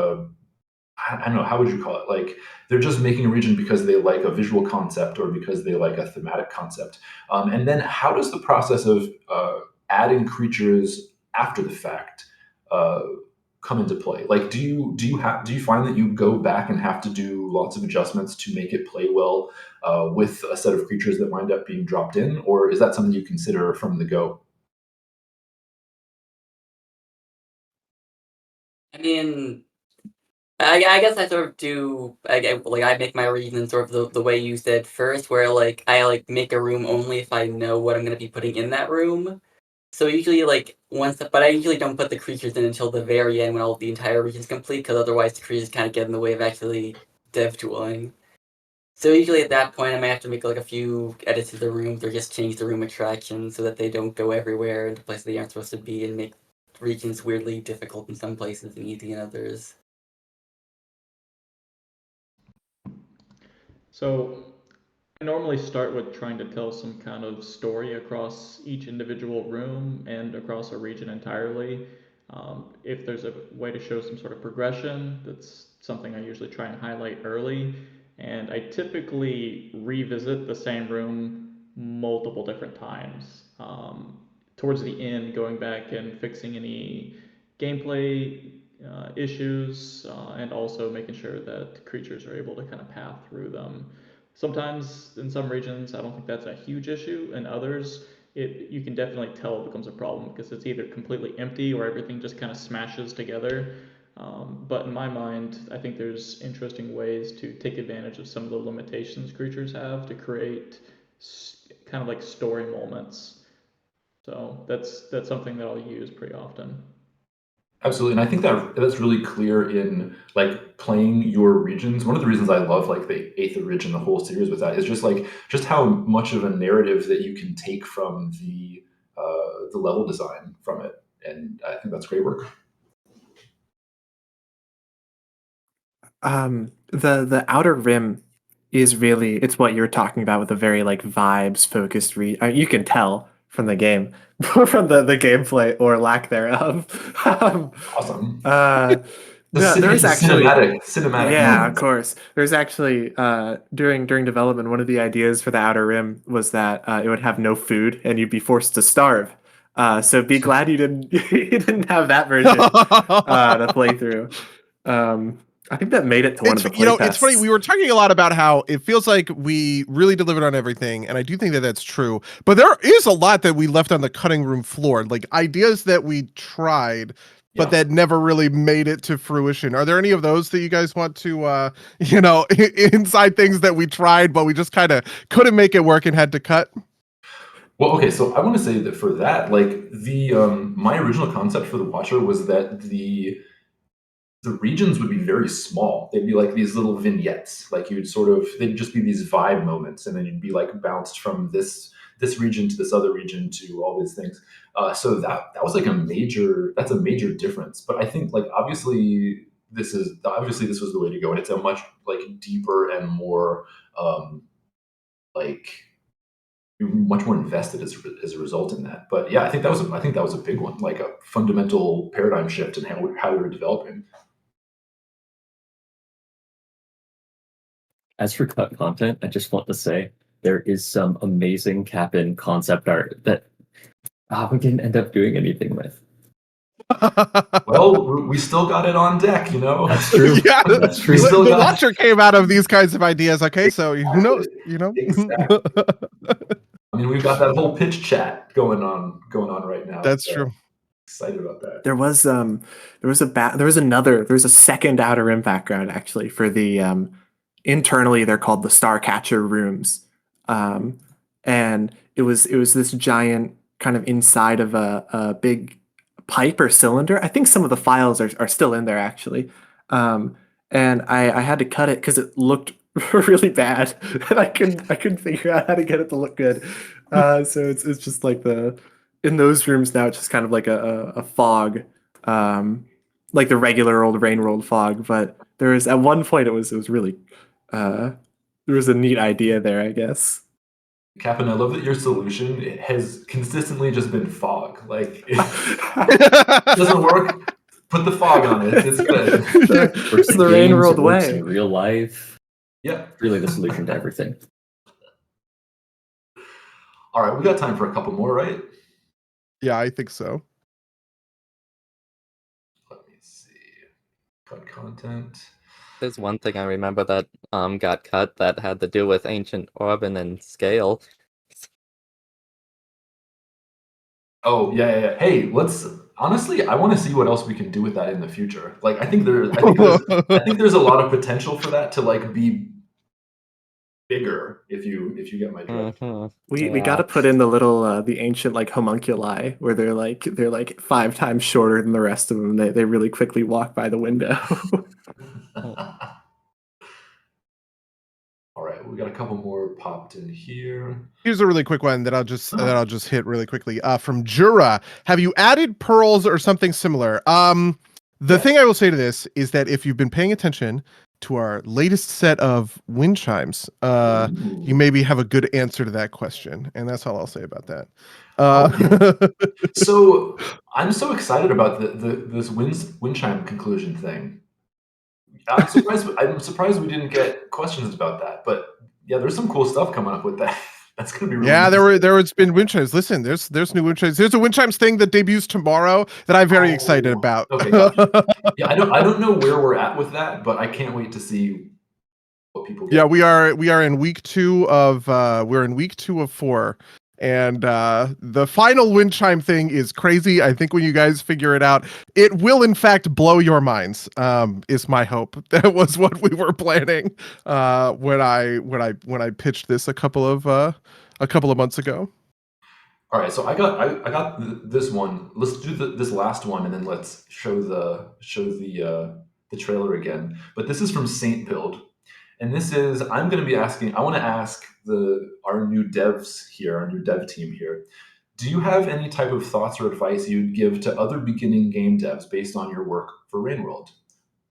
I don't know, how would you call it? Like they're just making a region because they like a visual concept or because they like a thematic concept. And then how does the process of adding creatures after the fact uh, come into play? Like, do you find that you go back and have to do lots of adjustments to make it play well with a set of creatures that wind up being dropped in, or is that something you consider from the go? I mean, I guess I sort of do. I make my reason sort of the way you said first, where like I like make a room only if I know what I'm gonna be putting in that room. So usually like but I usually don't put the creatures in until the very end when all the entire region's complete, because otherwise the creatures kind of get in the way of actually dev tooling. So usually at that point I might have to make like a few edits to the rooms or just change the room attractions so that they don't go everywhere into places they aren't supposed to be and make regions weirdly difficult in some places and easy in others. So I normally start with trying to tell some kind of story across each individual room and across a region entirely. If there's a way to show some sort of progression, that's something I usually try and highlight early. And I typically revisit the same room multiple different times. Towards the end, going back and fixing any gameplay issues, and also making sure that creatures are able to kind of path through them. Sometimes in some regions, I don't think that's a huge issue. In others, you can definitely tell it becomes a problem because it's either completely empty or everything just kind of smashes together. But in my mind, I think there's interesting ways to take advantage of some of the limitations creatures have to create kind of like story moments. So that's something that I'll use pretty often. Absolutely, and I think that that's really clear in like playing your regions. One of the reasons I love like the Eighth Ridge and the whole series with that is just how much of a narrative that you can take from the level design from it, and I think that's great work. The Outer Rim is really it's what you're talking about with a very like vibes focused you can tell from the game, from the gameplay or lack thereof. Awesome. There's actually cinematic yeah, of moments. course. There's actually during development, one of the ideas for the Outer Rim was that it would have no food and you'd be forced to starve. So be glad you didn't you didn't have that version to play through. I think that made it to one of the You know, it's funny. playtests. We were talking a lot about how it feels like we really delivered on everything, and I do think that that's true. But there is a lot that we left on the cutting room floor, like ideas that we tried, but that never really made it to fruition. Are there any of those that you guys want to, inside things that we tried, but we just kind of couldn't make it work and had to cut? Well, okay, so I want to say that for that, like the my original concept for the Watcher was that the regions would be very small. They'd be like these little vignettes. Like they'd just be these vibe moments, and then you'd be like bounced from this region to this other region to all these things. So that was like that's a major difference. But I think like obviously this was the way to go, and it's a much like deeper and more like much more invested as a result in that. But yeah, I think that was a big one, like a fundamental paradigm shift in how we were developing. As for cut content, I just want to say there is some amazing Cap'n concept art that we didn't end up doing anything with. Well, we still got it on deck, you know. That's true. Yeah, That's true. still the got- Watcher came out of these kinds of ideas. Okay, so who knows? You know. Exactly. I mean, we've got that whole pitch chat going on right now. That's so true. Excited about that. There was a second Outer Rim background actually for the internally they're called the Starcatcher rooms, and it was this giant kind of inside of a big pipe or cylinder. I think some of the files are still in there actually, and I had to cut it because it looked really bad, and I couldn't figure out how to get it to look good. So it's just like in those rooms now, it's just kind of like a fog, like the regular old Rain World fog. But there was at one point it was really there was a neat idea there, I guess. Cap'n, I love that your solution has consistently just been fog. Like it doesn't work. Put the fog on it. It's good. Works in The Rain games, World it works way. in real life. Yeah. Really the solution to everything. All right, we got time for a couple more, right? Yeah, I think so. Let me see. Cut content. There's one thing I remember that got cut that had to do with Ancient Orban and scale. Oh yeah. Hey, honestly, I want to see what else we can do with that in the future. Like I think there's a lot of potential for that to like be bigger if you get my drift. We got to put in the little the ancient like homunculi where they're like 5 times shorter than the rest of them. They really quickly walk by the window. All right, we got a couple more popped in here. Here's a really quick one that I'll just hit really quickly. From Jura, have you added pearls or something similar? The thing I will say to this is that if you've been paying attention to our latest set of wind chimes, you maybe have a good answer to that question, and that's all I'll say about that. So I'm so excited about this wind chime conclusion thing. I'm surprised we didn't get questions about that, but yeah, there's some cool stuff coming up with that. That's gonna be really there's been wind chimes. Listen, there's new wind chimes. There's a wind chimes thing that debuts tomorrow that I'm very excited about. Okay, gotcha. Yeah, I don't know where we're at with that, but I can't wait to see what people get. Yeah, we are in week 2 of 4. And the final wind chime thing is crazy. I think when you guys figure it out, it will in fact blow your minds. Is my hope. That was what we were planning when I pitched this a couple of months ago. All right, so I got this one. Let's do this last one, and then let's show the trailer again. But this is from Saint Build. And this is, I want to ask our new devs here, our new dev team here, do you have any type of thoughts or advice you'd give to other beginning game devs based on your work for Rainworld?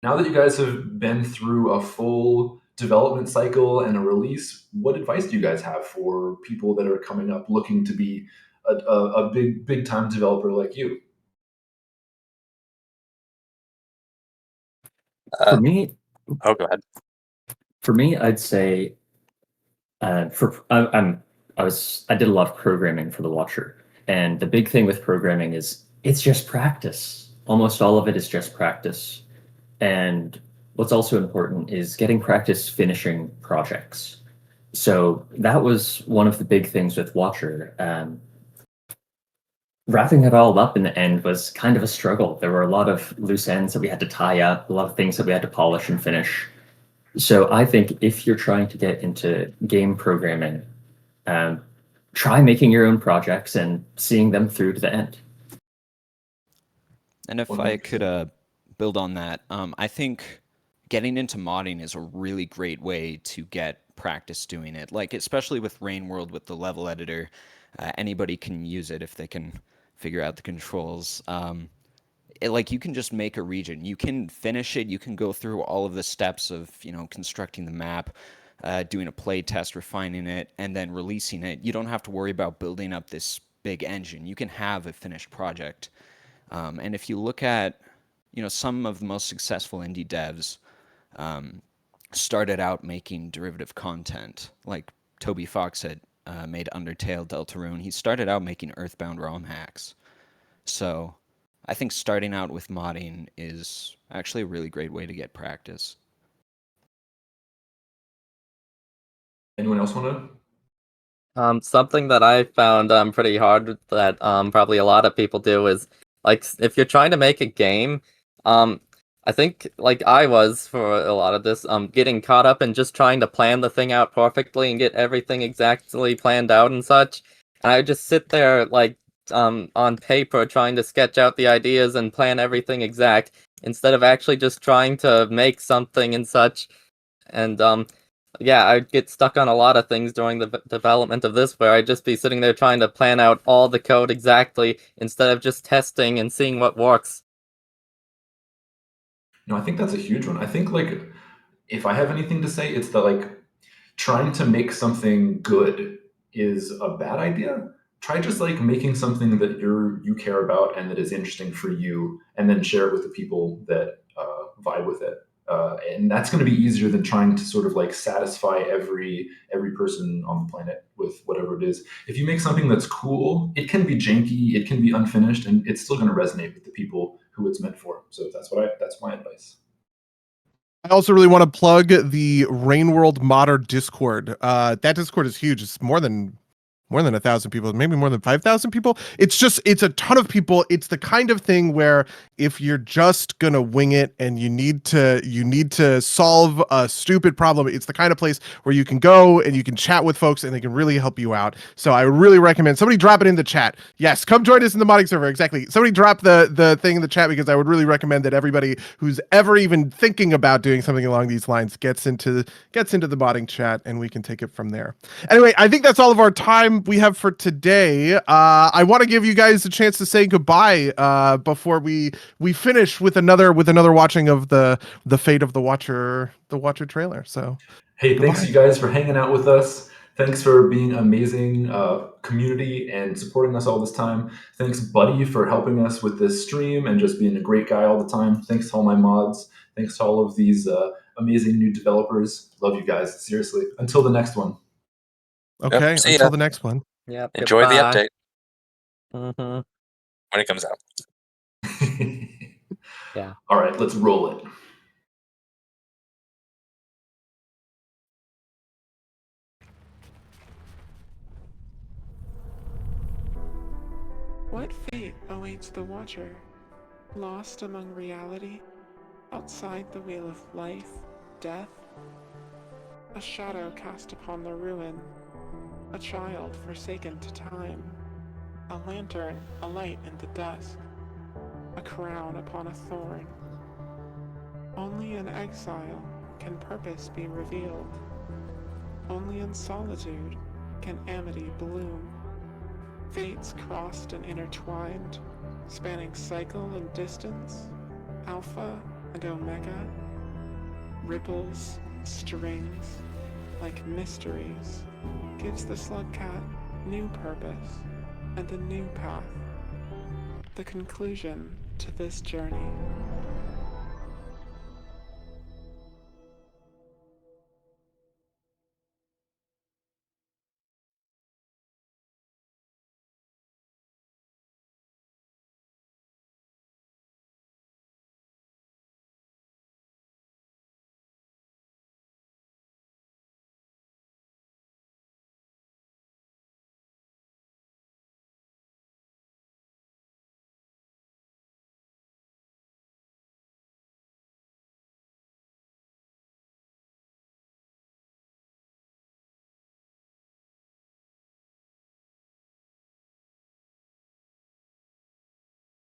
Now that you guys have been through a full development cycle and a release, what advice do you guys have for people that are coming up looking to be a big time developer like you? For me, go ahead. For me, I'd say I did a lot of programming for the Watcher, and the big thing with programming is it's just practice. Almost all of it is just practice. And what's also important is getting practice finishing projects. So that was one of the big things with Watcher. Wrapping it all up in the end was kind of a struggle. There were a lot of loose ends that we had to tie up, a lot of things that we had to polish and finish. So I think if you're trying to get into game programming, try making your own projects and seeing them through to the end. And if I could build on that, I think getting into modding is a really great way to get practice doing it. Like, especially with Rainworld, with the level editor, anybody can use it if they can figure out the controls. Like, you can just make a region. You can finish it. You can go through all of the steps of, constructing the map. doing a play test, refining it, and then releasing it, you don't have to worry about building up this big engine. You can have a finished project. And if you look at, some of the most successful indie devs started out making derivative content. Like Toby Fox had made Undertale, Deltarune. He started out making Earthbound ROM hacks. So I think starting out with modding is actually a really great way to get practice. Anyone else want to? Something that I found pretty hard that probably a lot of people do is, like, if you're trying to make a game, I think, like I was for a lot of this, getting caught up in just trying to plan the thing out perfectly and get everything exactly planned out and such. And I would just sit there, like, on paper trying to sketch out the ideas and plan everything exact, instead of actually just trying to make something and such. And, yeah, I'd get stuck on a lot of things during the development of this, where I'd just be sitting there trying to plan out all the code exactly, instead of just testing and seeing what works. No, I think that's a huge one. I think, like, if I have anything to say, it's that, like, trying to make something good is a bad idea. Try just, like, making something that you care about and that is interesting for you, and then share it with the people that vibe with it. And that's going to be easier than trying to sort of, like, satisfy every person on the planet with whatever it is. If you make something that's cool, it can be janky, it can be unfinished, and it's still going to resonate with the people who it's meant for. So that's my advice. I also really want to plug the Rain World Modder Discord. That Discord is huge. It's more than 1,000 people, maybe more than 5,000 people. It's a ton of people. It's the kind of thing where if you're just gonna wing it and you need to solve a stupid problem, it's the kind of place where you can go and you can chat with folks and they can really help you out. So I really recommend somebody drop it in the chat. Yes, come join us in the modding server. Exactly. Somebody drop the thing in the chat, because I would really recommend that everybody who's ever even thinking about doing something along these lines gets into the modding chat, and we can take it from there. Anyway, I think that's all of our time we have for today. I want to give you guys a chance to say goodbye before we finish with another watching of the Fate of the Watcher trailer. So Hey, goodbye. thanks you guys for hanging out with us. Thanks for being amazing community and supporting us all this time. Thanks, Buddy, for helping us with this stream and just being a great guy all the time. Thanks to all my mods. Thanks to all of these amazing new developers. Love you guys, seriously. Until the next one. Okay, Yep, see until ya. the next one. Yeah. Enjoy the update Mm-hmm. when it comes out. Yeah. All right, let's roll it. What fate awaits the Watcher? Lost among reality? Outside the wheel of life, death? A shadow cast upon the ruin? A child forsaken to time? A lantern alight in the dusk? A crown upon a thorn? Only in exile can purpose be revealed. Only in solitude can amity bloom. Fates crossed and intertwined, spanning cycle and distance, alpha and omega, ripples, strings, like mysteries, gives the Slugcat new purpose and a new path, the conclusion to this journey.